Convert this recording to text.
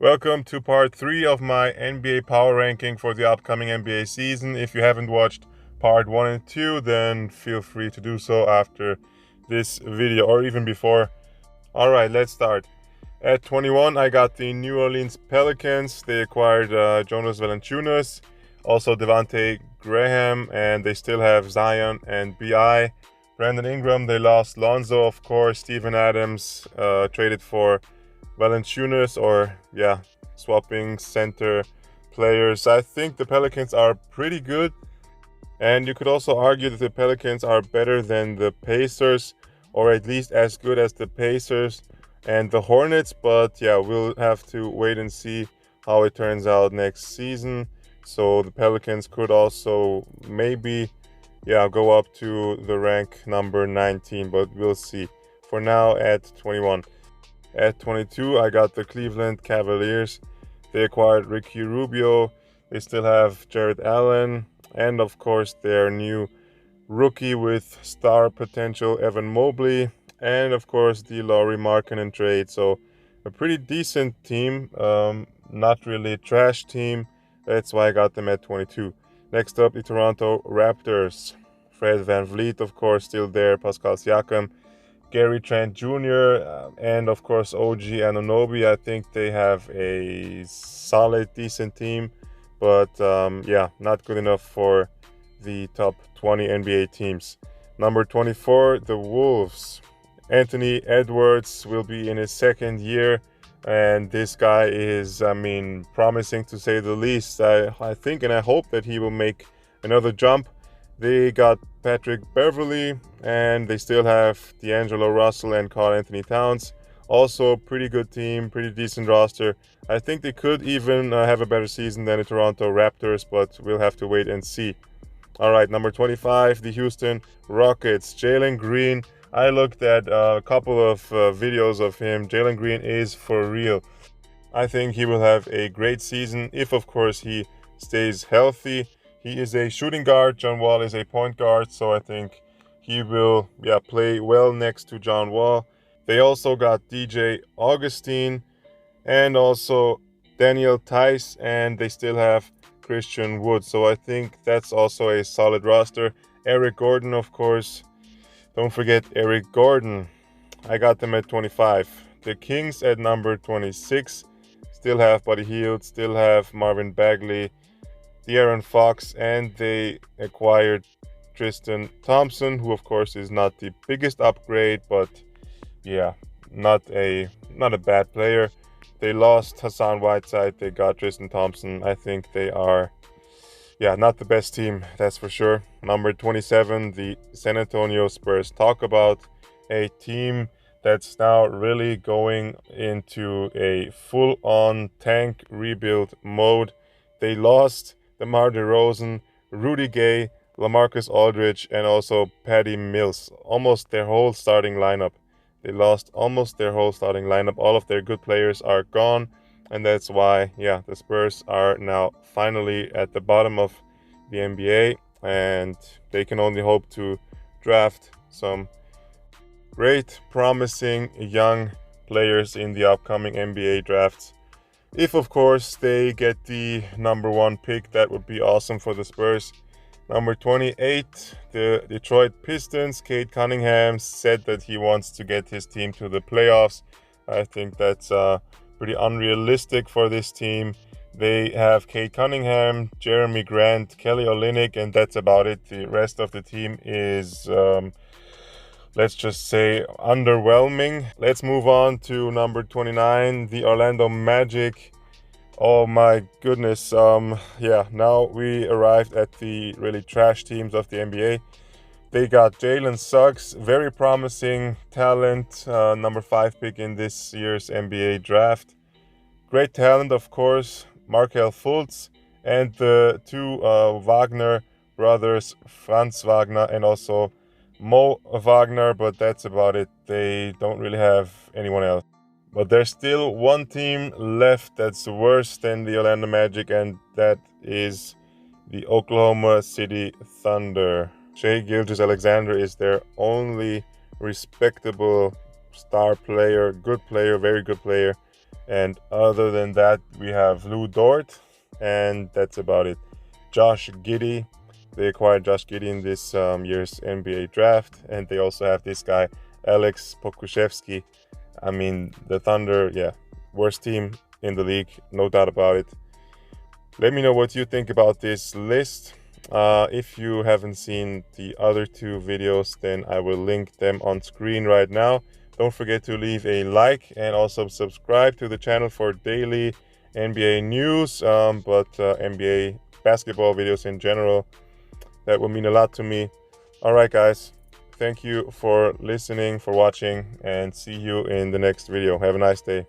Welcome to part 3 of my NBA power ranking for the upcoming NBA season. If you haven't watched part 1 and 2, then feel free to do so after this video or even before. Alright, let's start. At 21, I got the New Orleans Pelicans. They acquired Jonas Valanciunas, also Devontae Graham, and they still have Zion and B.I. Brandon Ingram, they lost Lonzo, of course. Steven Adams traded for Valanciunas, swapping center players. I think the Pelicans are pretty good, and you could also argue that the Pelicans are better than the Pacers, or at least as good as the Pacers and the Hornets. But yeah, we'll have to wait and see how it turns out next season. So the Pelicans could also maybe go up to the rank number 19, but we'll see. For now, at 21. At 22, I got the Cleveland Cavaliers. They acquired Ricky Rubio. They still have Jared Allen, and of course their new rookie with star potential, Evan Mobley, and of course the Lauri Markkanen trade. So a pretty decent team, not really a trash team. That's why I got them at 22. Next up, the Toronto Raptors. Fred VanVleet, of course, still there. Pascal Siakam, Gary Trent Jr., and of course OG Anunoby. I think they have a solid, decent team, but not good enough for the top 20 NBA teams. Number 24, the Wolves. Anthony Edwards will be in his second year, and this guy is, promising to say the least. I think and I hope that he will make another jump. They got Patrick Beverley, and they still have D'Angelo Russell and Karl Anthony Towns. Also, pretty good team, pretty decent roster. I think they could even have a better season than the Toronto Raptors, but we'll have to wait and see. All right, number 25, the Houston Rockets. Jalen Green. I looked at a couple of videos of him. Jalen Green is for real. I think he will have a great season if, of course, he stays healthy. He is a shooting guard. John Wall is a point guard, so I think he will play well next to John Wall. They also got DJ Augustine and also Daniel Tice, and they still have Christian Wood. So I think that's also a solid roster. Eric Gordon, of course. Don't forget Eric Gordon. I got them at 25. The Kings at number 26. Still have Buddy Hield, still have Marvin Bagley, De'Aaron Fox, and they acquired Tristan Thompson, who of course is not the biggest upgrade, but not a bad player. They lost Hassan Whiteside, they got Tristan Thompson. I think they are not the best team, that's for sure. Number 27, the San Antonio Spurs. Talk about a team that's now really going into a full-on tank rebuild mode. They lost DeMar DeRozan, Rudy Gay, LaMarcus Aldridge, and also Patty Mills. Almost their whole starting lineup. They lost almost their whole starting lineup. All of their good players are gone, and that's why, the Spurs are now finally at the bottom of the NBA, and they can only hope to draft some great, promising young players in the upcoming NBA drafts. If, of course, they get the number 1 pick, that would be awesome for the Spurs. Number 28, the Detroit Pistons. Cade Cunningham said that he wants to get his team to the playoffs. I think that's pretty unrealistic for this team. They have Cade Cunningham, Jeremy Grant, Kelly Olynyk, and that's about it. The rest of the team is let's just say underwhelming. Let's move on to number 29, the Orlando Magic. Oh my goodness. Now we arrived at the really trash teams of the NBA. They got Jalen Suggs, very promising talent, number 5 pick in this year's NBA draft. Great talent, of course, Markelle Fultz, and the two Wagner brothers, Franz Wagner and also Mo Wagner, but that's about it. They don't really have anyone else. But there's still one team left that's worse than the Orlando Magic, and that is the Oklahoma City Thunder. Shai Gilgeous-Alexander is their only respectable star player, good player, very good player. And other than that, we have Lou Dort, and that's about it. Josh Giddey. They acquired Josh Giddey in this year's NBA draft, and they also have this guy, Alex Pokusevski. I mean, the Thunder, yeah, worst team in the league, no doubt about it. Let me know what you think about this list. If you haven't seen the other two videos, then I will link them on screen right now. Don't forget to leave a like and also subscribe to the channel for daily NBA news, but NBA basketball videos in general. That would mean a lot to me. All right, guys. Thank you for listening, for watching, and see you in the next video. Have a nice day.